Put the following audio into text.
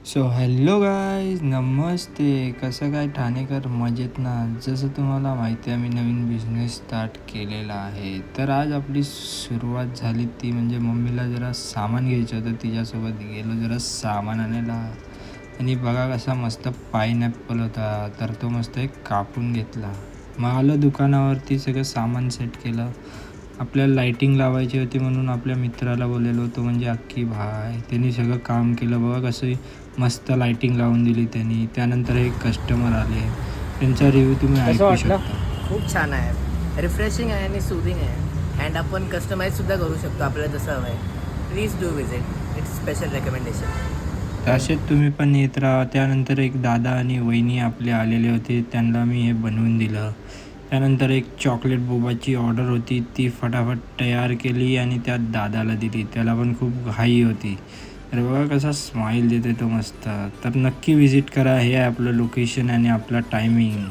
So hello guys, नमस्ते. कसं काय ठाणेकर, मजेत ना? जसं तुम्हाला माहिती आहे, मी नवीन बिझनेस स्टार्ट केलेला आहे. तर आज आपली सुरुवात झाली ती म्हणजे मम्मीला जरा सामान घ्यायचं होतं, तिच्यासोबत गेलो जरा सामान आणायला. आणि बघा कसा मस्त पाईनॅपल होता, तर तो मस्त एक कापून घेतला. मग आलो दुकानावरती, सगळं सामान सेट केलं. आपल्याला लाईटिंग लावायची होती म्हणून आपल्या मित्राला बोललेलो होतो, म्हणजे अख्खी भाय त्यांनी सगळं काम केलं. बघा कसं मस्त लाईटिंग लावून दिली त्यांनी. त्यानंतर एक कस्टमर आले, त्यांचा रिव्ह्यू तुम्ही कसं ऐकू वाटलं? शकता. खूप छान आहे, रिफ्रेशिंग आहे आणि सूदिंग आहे. अँड आपण कस्टमाइजसुद्धा करू शकतो आपल्याला जसं हवं आहे. Please do visit, it's special recommendation. तसेच तुम्ही पण येत राहा. त्यानंतर एक दादा आणि वहिनी आपले आलेले होते, त्यांना मी हे बनवून दिलं. त्यानंतर एक चॉकलेट बोबाची ऑर्डर होती, ती फटाफट तयार केली आणि त्या दादाला दिली. त्याला पण खूप घाई होती. तर बघा कसा स्माईल देते तो मस्त. तर नक्की विजिट करा. हे आहे आपलं लोकेशन आणि आपला टायमिंग.